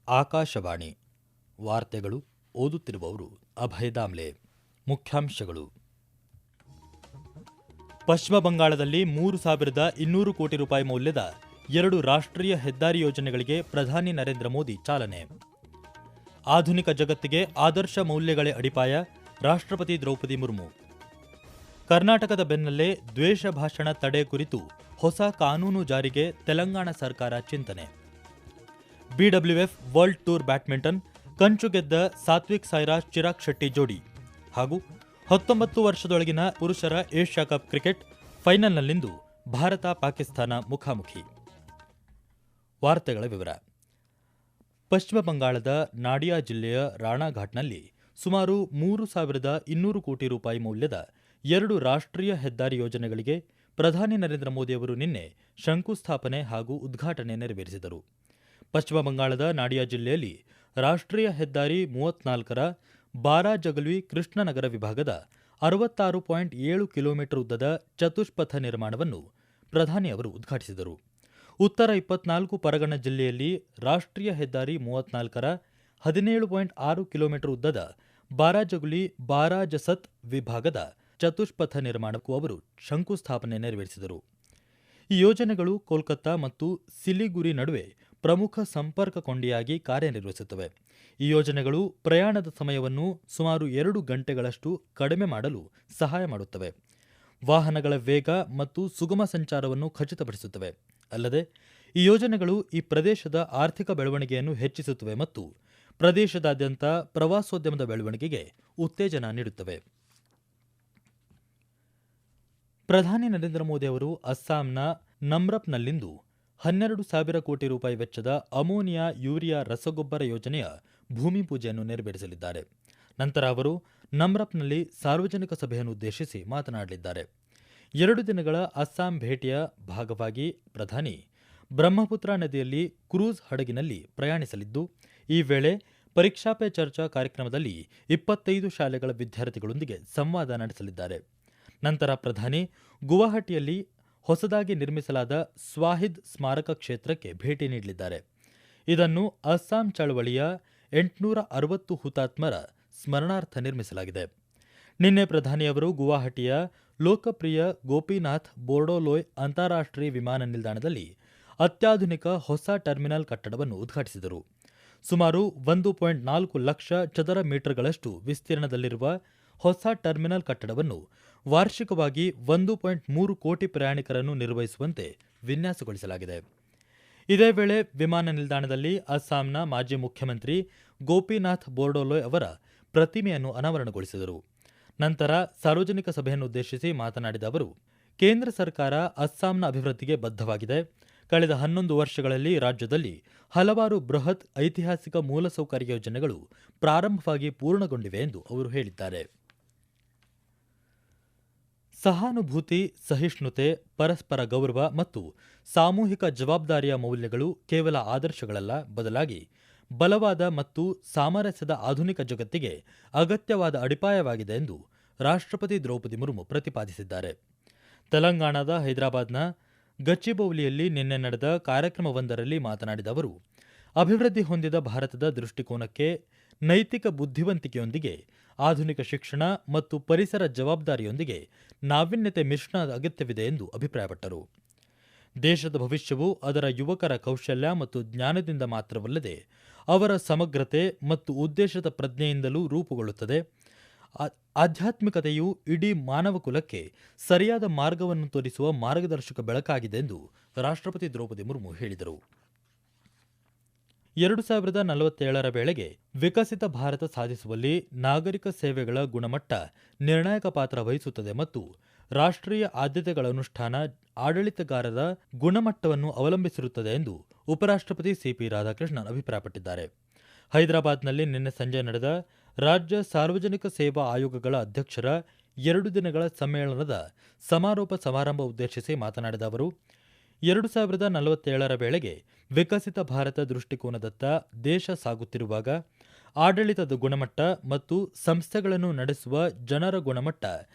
ಆಕಾಶವಾಣಿ ವಾರ್ತೆಗಳು. ಓದುತ್ತಿರುವವರು ಅಭಯ ದಾಮ್ಲೆ. ಮುಖ್ಯಾಂಶಗಳು: ಪಶ್ಚಿಮ ಬಂಗಾಳದಲ್ಲಿ 3,200 ಕೋಟಿ ರೂಪಾಯಿ ಮೌಲ್ಯದ 2 ರಾಷ್ಟ್ರೀಯ ಹೆದ್ದಾರಿ ಯೋಜನೆಗಳಿಗೆ ಪ್ರಧಾನಿ ನರೇಂದ್ರ ಮೋದಿ ಚಾಲನೆ. ಆಧುನಿಕ ಜಗತ್ತಿಗೆ ಆದರ್ಶ ಮೌಲ್ಯಗಳೇ ಅಡಿಪಾಯ, ರಾಷ್ಟ್ರಪತಿ ದ್ರೌಪದಿ ಮುರ್ಮು. ಕರ್ನಾಟಕದ ಬೆನ್ನಲ್ಲೇ ದ್ವೇಷ ಭಾಷಣ ತಡೆ ಕುರಿತು ಹೊಸ ಕಾನೂನು ಜಾರಿಗೆ ತೆಲಂಗಾಣ ಸರ್ಕಾರ ಚಿಂತನೆ. ಬಿಡಬ್ಲ್ಯೂಎಫ್ ವರ್ಲ್ಡ್ ಟೂರ್ ಬ್ಯಾಡ್ಮಿಂಟನ್ ಕಂಚು ಗೆದ್ದ ಸಾತ್ವಿಕ್ ಸಾಯಿರಾಜ್ ಚಿರಾಗ್ ಶೆಟ್ಟಿ ಜೋಡಿ ಹಾಗೂ 19 ವರ್ಷದೊಳಗಿನ ಪುರುಷರ ಏಷ್ಯಾ ಕಪ್ ಕ್ರಿಕೆಟ್ ಫೈನಲ್ನಲ್ಲಿಂದು ಭಾರತ ಪಾಕಿಸ್ತಾನ ಮುಖಾಮುಖಿ. ವಾರ್ತೆಗಳ ವಿವರ. ಪಶ್ಚಿಮ ಬಂಗಾಳದ ನಾಡಿಯಾ ಜಿಲ್ಲೆಯ ರಾಣಾಘಾಟ್ನಲ್ಲಿ ಸುಮಾರು 3,200 ಕೋಟಿ ರೂಪಾಯಿ ಮೌಲ್ಯದ 2 ರಾಷ್ಟ್ರೀಯ ಹೆದ್ದಾರಿ ಯೋಜನೆಗಳಿಗೆ ಪ್ರಧಾನಿ ನರೇಂದ್ರ ಮೋದಿ ಅವರು ನಿನ್ನೆ ಶಂಕುಸ್ಥಾಪನೆ ಹಾಗೂ ಉದ್ಘಾಟನೆ ನೆರವೇರಿಸಿದರು. ಪಶ್ಚಿಮ ಬಂಗಾಳದ ನಾಡಿಯಾ ಜಿಲ್ಲೆಯಲ್ಲಿ ರಾಷ್ಟ್ರೀಯ ಹೆದ್ದಾರಿ 34ರ ಬಾರಾಜಗಲ್ವಿ ಕೃಷ್ಣನಗರ ವಿಭಾಗದ 66.7 ಕಿಲೋಮೀಟರ್ ಉದ್ದದ ಚತುಷ್ಪಥ ನಿರ್ಮಾಣವನ್ನು ಪ್ರಧಾನಿ ಅವರು ಉದ್ಘಾಟಿಸಿದರು. ಉತ್ತರ 24 ಪರಗಣ ಜಿಲ್ಲೆಯಲ್ಲಿ ರಾಷ್ಟ್ರೀಯ ಹೆದ್ದಾರಿ 34ರ 17.6 ಕಿಲೋಮೀಟರ್ ಉದ್ದದ ಬಾರಾಜಗುಲಿ ಬಾರಾಜಸತ್ ವಿಭಾಗದ ಚತುಷ್ಪಥ ನಿರ್ಮಾಣಕ್ಕೂ ಅವರು ಶಂಕುಸ್ಥಾಪನೆ ನೆರವೇರಿಸಿದರು. ಈ ಯೋಜನೆಗಳು ಕೋಲ್ಕತ್ತಾ ಮತ್ತು ಸಿಲಿಗುರಿ ನಡುವೆ ಪ್ರಮುಖ ಸಂಪರ್ಕ ಕೊಂಡಿಯಾಗಿ ಕಾರ್ಯನಿರ್ವಹಿಸುತ್ತವೆ. ಈ ಯೋಜನೆಗಳು ಪ್ರಯಾಣದ ಸಮಯವನ್ನು ಸುಮಾರು 2 ಗಂಟೆಗಳಷ್ಟು ಕಡಿಮೆ ಮಾಡಲು ಸಹಾಯ ಮಾಡುತ್ತವೆ, ವಾಹನಗಳ ವೇಗ ಮತ್ತು ಸುಗಮ ಸಂಚಾರವನ್ನು ಖಚಿತಪಡಿಸುತ್ತವೆ. ಅಲ್ಲದೆ ಈ ಯೋಜನೆಗಳು ಈ ಪ್ರದೇಶದ ಆರ್ಥಿಕ ಬೆಳವಣಿಗೆಯನ್ನು ಹೆಚ್ಚಿಸುತ್ತವೆ ಮತ್ತು ಪ್ರದೇಶದಾದ್ಯಂತ ಪ್ರವಾಸೋದ್ಯಮದ ಬೆಳವಣಿಗೆಗೆ ಉತ್ತೇಜನ ನೀಡುತ್ತವೆ. ಪ್ರಧಾನಿ ನರೇಂದ್ರ ಮೋದಿ ಅವರು ಅಸ್ಸಾಂನ ನಮ್ರಪ್ನಲ್ಲಿಂದು 12,000 ಕೋಟಿ ರೂಪಾಯಿ ವೆಚ್ಚದ ಅಮೋನಿಯಾ ಯೂರಿಯಾ ರಸಗೊಬ್ಬರ ಯೋಜನೆಯ ಭೂಮಿ ಪೂಜೆಯನ್ನು ನೆರವೇರಿಸಲಿದ್ದಾರೆ. ನಂತರ ಅವರು ನಮ್ರಪ್ನಲ್ಲಿ ಸಾರ್ವಜನಿಕ ಸಭೆಯನ್ನು ಉದ್ದೇಶಿಸಿ ಮಾತನಾಡಲಿದ್ದಾರೆ. 2 ದಿನಗಳ ಅಸ್ಸಾಂ ಭೇಟಿಯ ಭಾಗವಾಗಿ ಪ್ರಧಾನಿ ಬ್ರಹ್ಮಪುತ್ರ ನದಿಯಲ್ಲಿ ಕ್ರೂಸ್ ಹಡಗಿನಲ್ಲಿ ಪ್ರಯಾಣಿಸಲಿದ್ದು, ಈ ವೇಳೆ ಪರೀಕ್ಷಾ ಪೇ ಚರ್ಚಾ ಕಾರ್ಯಕ್ರಮದಲ್ಲಿ 25 ಶಾಲೆಗಳ ವಿದ್ಯಾರ್ಥಿಗಳೊಂದಿಗೆ ಸಂವಾದ ನಡೆಸಲಿದ್ದಾರೆ. ನಂತರ ಪ್ರಧಾನಿ ಗುವಾಹಟಿಯಲ್ಲಿ ಹೊಸದಾಗಿ ನಿರ್ಮಿಸಲಾದ ಸ್ವಾಹಿದ್ ಸ್ಮಾರಕ ಕ್ಷೇತ್ರಕ್ಕೆ ಭೇಟಿ ನೀಡಲಿದ್ದಾರೆ. ಇದನ್ನು ಅಸ್ಸಾಂ ಚಳವಳಿಯ 860 ಹುತಾತ್ಮರ ಸ್ಮರಣಾರ್ಥ ನಿರ್ಮಿಸಲಾಗಿದೆ. ನಿನ್ನೆ ಪ್ರಧಾನಿಯವರು ಗುವಾಹಟಿಯ ಲೋಕಪ್ರಿಯ ಗೋಪಿನಾಥ್ ಬೋರ್ಡೋಲೋಯ್ ಅಂತಾರಾಷ್ಟ್ರೀಯ ವಿಮಾನ ನಿಲ್ದಾಣದಲ್ಲಿ ಅತ್ಯಾಧುನಿಕ ಹೊಸ ಟರ್ಮಿನಲ್ ಕಟ್ಟಡವನ್ನು ಉದ್ಘಾಟಿಸಿದರು. ಸುಮಾರು 1.4 ಲಕ್ಷ ಚದರ ಮೀಟರ್ಗಳಷ್ಟು ವಿಸ್ತೀರ್ಣದಲ್ಲಿರುವ ಹೊಸ ಟರ್ಮಿನಲ್ ಕಟ್ಟಡವನ್ನು ವಾರ್ಷಿಕವಾಗಿ 1.3 ಕೋಟಿ ಪ್ರಯಾಣಿಕರನ್ನು ನಿರ್ವಹಿಸುವಂತೆ ವಿನ್ಯಾಸಗೊಳಿಸಲಾಗಿದೆ. ಇದೇ ವೇಳೆ ವಿಮಾನ ನಿಲ್ದಾಣದಲ್ಲಿ ಅಸ್ಸಾಂನ ಮಾಜಿ ಮುಖ್ಯಮಂತ್ರಿ ಗೋಪಿನಾಥ್ ಬೋರ್ಡೋಲೋಯ್ ಅವರ ಪ್ರತಿಮೆಯನ್ನು ಅನಾವರಣಗೊಳಿಸಿದರು. ನಂತರ ಸಾರ್ವಜನಿಕ ಸಭೆಯನ್ನು ಉದ್ದೇಶಿಸಿ ಮಾತನಾಡಿದ ಅವರು, ಕೇಂದ್ರ ಸರ್ಕಾರ ಅಸ್ಸಾಂನ ಅಭಿವೃದ್ಧಿಗೆ ಬದ್ಧವಾಗಿದೆ. ಕಳೆದ 11 ವರ್ಷಗಳಲ್ಲಿ ರಾಜ್ಯದಲ್ಲಿ ಹಲವಾರು ಬೃಹತ್ ಐತಿಹಾಸಿಕ ಮೂಲಸೌಕರ್ಯ ಯೋಜನೆಗಳು ಪ್ರಾರಂಭವಾಗಿ ಪೂರ್ಣಗೊಂಡಿವೆ ಎಂದು ಅವರು ಹೇಳಿದ್ದಾರೆ. ಸಹಾನುಭೂತಿ, ಸಹಿಷ್ಣುತೆ, ಪರಸ್ಪರ ಗೌರವ ಮತ್ತು ಸಾಮೂಹಿಕ ಜವಾಬ್ದಾರಿಯ ಮೌಲ್ಯಗಳು ಕೇವಲ ಆದರ್ಶಗಳಲ್ಲ, ಬದಲಾಗಿ ಬಲವಾದ ಮತ್ತು ಸಾಮರಸ್ಯದ ಆಧುನಿಕ ಜಗತ್ತಿಗೆ ಅಗತ್ಯವಾದ ಅಡಿಪಾಯವಾಗಿದೆ ಎಂದು ರಾಷ್ಟ್ರಪತಿ ದ್ರೌಪದಿ ಮುರ್ಮು ಪ್ರತಿಪಾದಿಸಿದ್ದಾರೆ. ತೆಲಂಗಾಣದ ಹೈದರಾಬಾದ್ನ ಗಚ್ಚಿಬೌಲಿಯಲ್ಲಿ ನಿನ್ನೆ ನಡೆದ ಕಾರ್ಯಕ್ರಮವೊಂದರಲ್ಲಿ ಮಾತನಾಡಿದ ಅವರು, ಅಭಿವೃದ್ಧಿ ಹೊಂದಿದ ಭಾರತದ ದೃಷ್ಟಿಕೋನಕ್ಕೆ ನೈತಿಕ ಬುದ್ಧಿವಂತಿಕೆಯೊಂದಿಗೆ ಆಧುನಿಕ ಶಿಕ್ಷಣ ಮತ್ತು ಪರಿಸರ ಜವಾಬ್ದಾರಿಯೊಂದಿಗೆ ನಾವೀನ್ಯತೆ ಮಿಶ್ರಣದ ಅಗತ್ಯವಿದೆ ಎಂದು ಅಭಿಪ್ರಾಯಪಟ್ಟರು. ದೇಶದ ಭವಿಷ್ಯವು ಅದರ ಯುವಕರ ಕೌಶಲ್ಯ ಮತ್ತು ಜ್ಞಾನದಿಂದ ಮಾತ್ರವಲ್ಲದೆ ಅವರ ಸಮಗ್ರತೆ ಮತ್ತು ಉದ್ದೇಶದ ಪ್ರಜ್ಞೆಯಿಂದಲೂ ರೂಪುಗೊಳ್ಳುತ್ತದೆ. ಆಧ್ಯಾತ್ಮಿಕತೆಯು ಇಡೀ ಮಾನವ ಕುಲಕ್ಕೆ ಸರಿಯಾದ ಮಾರ್ಗವನ್ನು ತೋರಿಸುವ ಮಾರ್ಗದರ್ಶಕ ಬೆಳಕಾಗಿದೆ ಎಂದು ರಾಷ್ಟ್ರಪತಿ ದ್ರೌಪದಿ ಮುರ್ಮು ಹೇಳಿದರು. 2047ರ ವೇಳೆಗೆ ವಿಕಸಿತ ಭಾರತ ಸಾಧಿಸುವಲ್ಲಿ ನಾಗರಿಕ ಸೇವೆಗಳ ಗುಣಮಟ್ಟ ನಿರ್ಣಾಯಕ ಪಾತ್ರ ವಹಿಸುತ್ತದೆ ಮತ್ತು ರಾಷ್ಟ್ರೀಯ ಆದ್ಯತೆಗಳ ಅನುಷ್ಠಾನ ಆಡಳಿತಗಾರರ ಗುಣಮಟ್ಟವನ್ನು ಅವಲಂಬಿಸಿರುತ್ತದೆ ಎಂದು ಉಪರಾಷ್ಟ್ರಪತಿ ಸಿಪಿ ರಾಧಾಕೃಷ್ಣನ್ ಅಭಿಪ್ರಾಯಪಟ್ಟಿದ್ದಾರೆ. ಹೈದರಾಬಾದ್ನಲ್ಲಿ ನಿನ್ನೆ ಸಂಜೆ ನಡೆದ ರಾಜ್ಯ ಸಾರ್ವಜನಿಕ ಸೇವಾ ಆಯೋಗಗಳ ಅಧ್ಯಕ್ಷರ 2 ದಿನಗಳ ಸಮ್ಮೇಳನದ ಸಮಾರೋಪ ಸಮಾರಂಭ ಉದ್ದೇಶಿಸಿ ಮಾತನಾಡಿದ ಅವರು, 2047ರ ವೇಳೆಗೆ ವಿಕಸಿತ ಭಾರತ ದೃಷ್ಟಿಕೋನದತ್ತ ದೇಶ ಸಾಗುತ್ತಿರುವಾಗ ಆಡಳಿತದ ಗುಣಮಟ್ಟ ಮತ್ತು ಸಂಸ್ಥೆಗಳನ್ನು ನಡೆಸುವ ಜನರ ಗುಣಮಟ್ಟ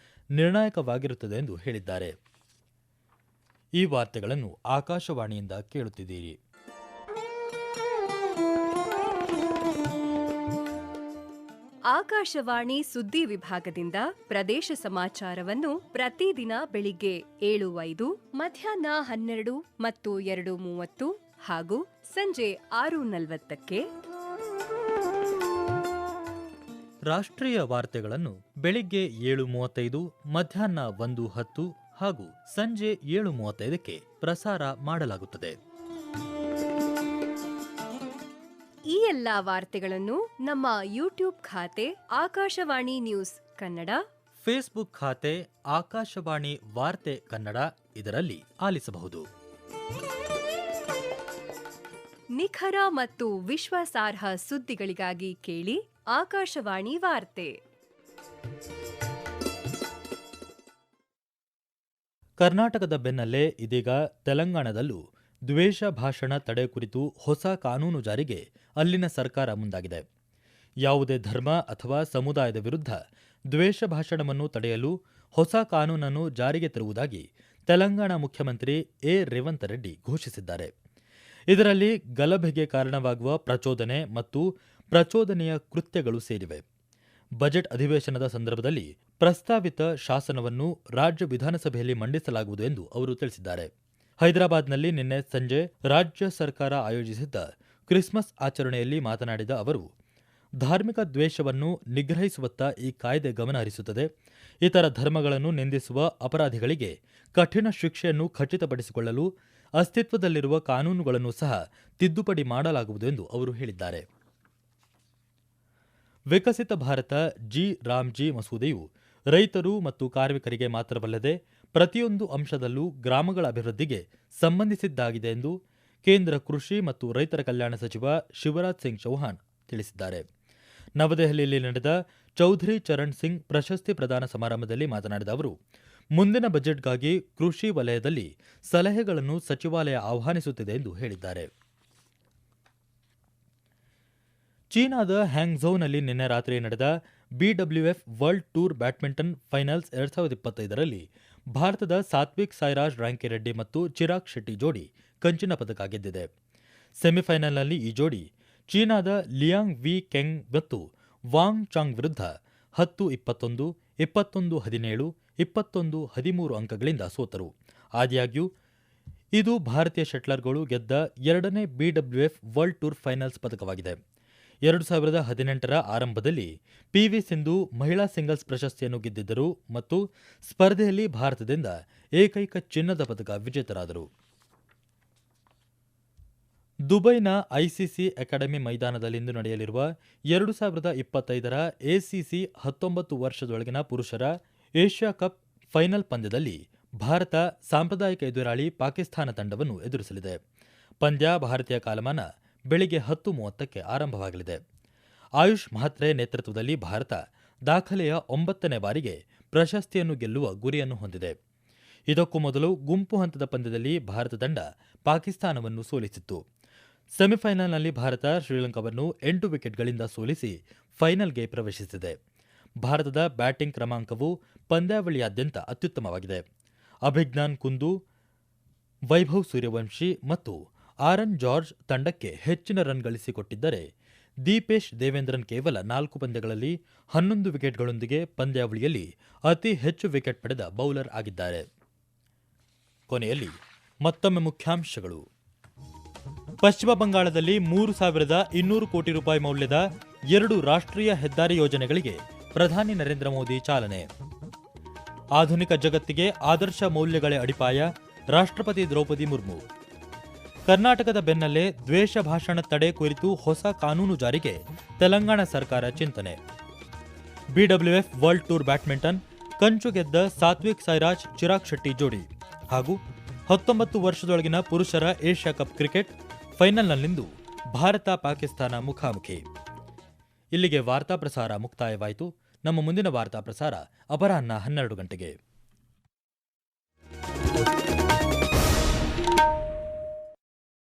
ನಿರ್ಣಾಯಕವಾಗಿರುತ್ತದೆ ಎಂದು ಹೇಳಿದ್ದಾರೆ. ಈ ವಾರ್ತೆಗಳನ್ನು ಆಕಾಶವಾಣಿಯಿಂದ ಕೇಳುತ್ತಿದ್ದೀರಿ. ಆಕಾಶವಾಣಿ ಸುದ್ದಿ ವಿಭಾಗದಿಂದ ಪ್ರದೇಶ ಸಮಾಚಾರವನ್ನು ಪ್ರತಿದಿನ ಬೆಳಿಗ್ಗೆ 7:05, ಮಧ್ಯಾಹ್ನ 12 ಮತ್ತು 2:30 ಹಾಗೂ ಸಂಜೆ 6:40ಕ್ಕೆ. ರಾಷ್ಟ್ರೀಯ ವಾರ್ತೆಗಳನ್ನು ಬೆಳಿಗ್ಗೆ 7:35, ಮಧ್ಯಾಹ್ನ 1:10 ಹಾಗೂ ಸಂಜೆ 7:35ಕ್ಕೆ ಪ್ರಸಾರ ಮಾಡಲಾಗುತ್ತದೆ. ಈ ಎಲ್ಲಾ ವಾರ್ತೆಗಳನ್ನು ನಮ್ಮ ಯೂಟ್ಯೂಬ್ ಖಾತೆ ಆಕಾಶವಾಣಿ ನ್ಯೂಸ್ ಕನ್ನಡ, ಫೇಸ್ಬುಕ್ ಖಾತೆ ಆಕಾಶವಾಣಿ ವಾರ್ತೆ ಕನ್ನಡ ಇದರಲ್ಲಿ ಆಲಿಸಬಹುದು. ನಿಖರ ಮತ್ತು ವಿಶ್ವಾಸಾರ್ಹ ಸುದ್ದಿಗಳಿಗಾಗಿ ಕೇಳಿ ಆಕಾಶವಾಣಿ ವಾರ್ತೆ. ಕರ್ನಾಟಕದ ಬೆನ್ನಲ್ಲೇ ಇದೀಗ ತೆಲಂಗಾಣದಲ್ಲೂ ದ್ವೇಷ ಭಾಷಣ ತಡೆ ಕುರಿತು ಹೊಸ ಕಾನೂನು ಜಾರಿಗೆ ಅಲ್ಲಿನ ಸರ್ಕಾರ ಮುಂದಾಗಿದೆ. ಯಾವುದೇ ಧರ್ಮ ಅಥವಾ ಸಮುದಾಯದ ವಿರುದ್ಧ ದ್ವೇಷ ಭಾಷಣವನ್ನು ತಡೆಯಲು ಹೊಸ ಕಾನೂನನ್ನು ಜಾರಿಗೆ ತರುವುದಾಗಿ ತೆಲಂಗಾಣ ಮುಖ್ಯಮಂತ್ರಿ ರೇವಂತ್ ರೆಡ್ಡಿ ಘೋಷಿಸಿದ್ದಾರೆ. ಇದರಲ್ಲಿ ಗಲಭೆಗೆ ಕಾರಣವಾಗುವ ಪ್ರಚೋದನೆ ಮತ್ತು ಪ್ರಚೋದನೆಯ ಕೃತ್ಯಗಳು ಸೇರಿವೆ. ಬಜೆಟ್ ಅಧಿವೇಶನದ ಸಂದರ್ಭದಲ್ಲಿ ಪ್ರಸ್ತಾವಿತ ಶಾಸನವನ್ನು ರಾಜ್ಯ ವಿಧಾನಸಭೆಯಲ್ಲಿ ಮಂಡಿಸಲಾಗುವುದು ಎಂದು ಅವರು ತಿಳಿಸಿದ್ದಾರೆ. ಹೈದರಾಬಾದ್ನಲ್ಲಿ ನಿನ್ನೆ ಸಂಜೆ ರಾಜ್ಯ ಸರ್ಕಾರ ಆಯೋಜಿಸಿದ್ದ ಕ್ರಿಸ್ಮಸ್ ಆಚರಣೆಯಲ್ಲಿ ಮಾತನಾಡಿದ ಅವರು, ಧಾರ್ಮಿಕ ದ್ವೇಷವನ್ನು ನಿಗ್ರಹಿಸುವತ್ತ ಈ ಕಾಯ್ದೆ ಗಮನ ಹರಿಸುತ್ತದೆ. ಇತರ ಧರ್ಮಗಳನ್ನು ನಿಂದಿಸುವ ಅಪರಾಧಿಗಳಿಗೆ ಕಠಿಣ ಶಿಕ್ಷೆಯನ್ನು ಖಚಿತಪಡಿಸಿಕೊಳ್ಳಲು ಅಸ್ತಿತ್ವದಲ್ಲಿರುವ ಕಾನೂನುಗಳನ್ನು ಸಹ ತಿದ್ದುಪಡಿ ಮಾಡಲಾಗುವುದು ಎಂದು ಅವರು ಹೇಳಿದ್ದಾರೆ. ವಿಕಸಿತ ಭಾರತ ರಾಮ್ಜಿ ಮಸೂದೆಯು ರೈತರು ಮತ್ತು ಕಾರ್ಮಿಕರಿಗೆ ಮಾತ್ರವಲ್ಲದೆ ಪ್ರತಿಯೊಂದು ಅಂಶದಲ್ಲೂ ಗ್ರಾಮಗಳ ಅಭಿವೃದ್ಧಿಗೆ ಸಂಬಂಧಿಸಿದ್ದಾಗಿದೆ ಎಂದು ಕೇಂದ್ರ ಕೃಷಿ ಮತ್ತು ರೈತರ ಕಲ್ಯಾಣ ಸಚಿವ ಶಿವರಾಜ್ ಸಿಂಗ್ ಚೌಹಾಣ್ ತಿಳಿಸಿದ್ದಾರೆ. ನವದೆಹಲಿಯಲ್ಲಿ ನಡೆದ ಚೌಧರಿ ಚರಣ್ ಸಿಂಗ್ ಪ್ರಶಸ್ತಿ ಪ್ರದಾನ ಸಮಾರಂಭದಲ್ಲಿ ಮಾತನಾಡಿದ ಅವರು, ಮುಂದಿನ ಬಜೆಟ್ಗಾಗಿ ಕೃಷಿ ವಲಯದಲ್ಲಿ ಸಲಹೆಗಳನ್ನು ಸಚಿವಾಲಯ ಆಹ್ವಾನಿಸುತ್ತಿದೆ ಎಂದು ಹೇಳಿದ್ದಾರೆ. ಚೀನಾದ ಹ್ಯಾಂಗ್ಝೌನಲ್ಲಿ ನಿನ್ನೆ ರಾತ್ರಿ ನಡೆದ BWF world tour badminton finals 2025ರಲ್ಲಿ ಭಾರತದ ಸಾತ್ವಿಕ್ ಸಾಯಿರಾಜ್ ರಾಂಕಿರೆಡ್ಡಿ ಮತ್ತು ಚಿರಾಗ್ ಶೆಟ್ಟಿ ಜೋಡಿ ಕಂಚಿನ ಪದಕ ಗೆದ್ದಿದೆ. ಸೆಮಿಫೈನಲ್ನಲ್ಲಿ ಈ ಜೋಡಿ ಚೀನಾದ ಲಿಯಾಂಗ್ ವಿ ಕೆಂಗ್ ಮತ್ತು ವಾಂಗ್ ಚಾಂಗ್ ವಿರುದ್ಧ 10-21, 21-17, 21-13 ಅಂಕಗಳಿಂದ ಸೋತರು. ಆದಾಗ್ಯೂ ಇದು ಭಾರತೀಯ ಶಟ್ಲರ್ಗಳು ಗೆದ್ದ ಎರಡನೇ BWF ವರ್ಲ್ಡ್ ಟೂರ್ ಫೈನಲ್ಸ್ ಪದಕವಾಗಿದೆ. 2018ರ ಆರಂಭದಲ್ಲಿ PV ಸಿಂಧು ಮಹಿಳಾ ಸಿಂಗಲ್ಸ್ ಪ್ರಶಸ್ತಿಯನ್ನು ಗೆದ್ದಿದ್ದರು ಮತ್ತು ಸ್ಪರ್ಧೆಯಲ್ಲಿ ಭಾರತದಿಂದ ಏಕೈಕ ಚಿನ್ನದ ಪದಕ ವಿಜೇತರಾದರು. ದುಬೈನ ICC ಅಕಾಡೆಮಿ ಮೈದಾನದಲ್ಲಿಂದು ನಡೆಯಲಿರುವ 2025ರ ACC 19 ವರ್ಷದೊಳಗಿನ ಪುರುಷರ ಏಷ್ಯಾ ಕಪ್ ಫೈನಲ್ ಪಂದ್ಯದಲ್ಲಿ ಭಾರತ ಸಾಂಪ್ರದಾಯಿಕ ಎದುರಾಳಿ ಪಾಕಿಸ್ತಾನ ತಂಡವನ್ನು ಎದುರಿಸಲಿದೆ. ಪಂದ್ಯ ಭಾರತೀಯ ಕಾಲಮಾನ ಬೆಳಿಗ್ಗೆ 10:30ಕ್ಕೆ ಆರಂಭವಾಗಲಿದೆ. ಆಯುಷ್ ಮಹತ್ರೆ ನೇತೃತ್ವದಲ್ಲಿ ಭಾರತ ದಾಖಲೆಯ 9ನೇ ಬಾರಿಗೆ ಪ್ರಶಸ್ತಿಯನ್ನು ಗೆಲ್ಲುವ ಗುರಿಯನ್ನು ಹೊಂದಿದೆ. ಇದಕ್ಕೂ ಮೊದಲು ಗುಂಪು ಹಂತದ ಪಂದ್ಯದಲ್ಲಿ ಭಾರತ ತಂಡ ಪಾಕಿಸ್ತಾನವನ್ನು ಸೋಲಿಸಿತ್ತು. ಸೆಮಿಫೈನಲ್ನಲ್ಲಿ ಭಾರತ ಶ್ರೀಲಂಕಾವನ್ನು 8 ವಿಕೆಟ್ಗಳಿಂದ ಸೋಲಿಸಿ ಫೈನಲ್ಗೆ ಪ್ರವೇಶಿಸಿದೆ. ಭಾರತದ ಬ್ಯಾಟಿಂಗ್ ಕ್ರಮಾಂಕವು ಪಂದ್ಯಾವಳಿಯಾದ್ಯಂತ ಅತ್ಯುತ್ತಮವಾಗಿದೆ. ಅಭಿಜ್ಞಾನ್ ಕುಂದು, ವೈಭವ್ ಸೂರ್ಯವಂಶಿ ಮತ್ತು ಆರನ್ ಜಾರ್ಜ್ ತಂಡಕ್ಕೆ ಹೆಚ್ಚಿನ ರನ್ ಗಳಿಸಿಕೊಟ್ಟಿದ್ದರೆ ದೀಪೇಶ್ ದೇವೇಂದ್ರನ್ ಕೇವಲ 4 ಪಂದ್ಯಗಳಲ್ಲಿ 11 ವಿಕೆಟ್ಗಳೊಂದಿಗೆ ಪಂದ್ಯಾವಳಿಯಲ್ಲಿ ಅತಿ ಹೆಚ್ಚು ವಿಕೆಟ್ ಪಡೆದ ಬೌಲರ್ ಆಗಿದ್ದಾರೆ. ಕೊನೆಯಲ್ಲಿ ಮತ್ತೊಮ್ಮೆ ಮುಖ್ಯಾಂಶಗಳು. ಪಶ್ಚಿಮ ಬಂಗಾಳದಲ್ಲಿ 3,200 ಕೋಟಿ ರೂಪಾಯಿ ಮೌಲ್ಯದ 2 ರಾಷ್ಟ್ರೀಯ ಹೆದ್ದಾರಿ ಯೋಜನೆಗಳಿಗೆ ಪ್ರಧಾನಿ ನರೇಂದ್ರ ಮೋದಿ ಚಾಲನೆ. ಆಧುನಿಕ ಜಗತ್ತಿಗೆ ಆದರ್ಶ ಮೌಲ್ಯಗಳೇ ಅಡಿಪಾಯ, ರಾಷ್ಟ್ರಪತಿ ದ್ರೌಪದಿ ಮುರ್ಮು. ಕರ್ನಾಟಕದ ಬೆನ್ನಲ್ಲೇ ದ್ವೇಷ ಭಾಷಣ ತಡೆ ಕುರಿತು ಹೊಸ ಕಾನೂನು ಜಾರಿಗೆ ತೆಲಂಗಾಣ ಸರ್ಕಾರ ಚಿಂತನೆ. BWF ವರ್ಲ್ಡ್ ಟೂರ್ ಬ್ಯಾಡ್ಮಿಂಟನ್ ಕಂಚು ಗೆದ್ದ ಸಾತ್ವಿಕ್ ಸಾಯಿರಾಜ್ ಚಿರಾಗ್ ಶೆಟ್ಟಿ ಜೋಡಿ ಹಾಗೂ 19 ವರ್ಷದೊಳಗಿನ ಪುರುಷರ ಏಷ್ಯಾ ಕಪ್ ಕ್ರಿಕೆಟ್ ಫೈನಲ್ನಲ್ಲಿಂದು ಭಾರತ ಪಾಕಿಸ್ತಾನ ಮುಖಾಮುಖಿ. ಇಲ್ಲಿಗೆ ವಾರ್ತಾ ಪ್ರಸಾರ ಮುಕ್ತಾಯವಾಯಿತು. ನಮ್ಮ ಮುಂದಿನ ವಾರ್ತಾ ಪ್ರಸಾರ ಅಪರಾಹ್ನ 12 ಗಂಟೆಗೆ.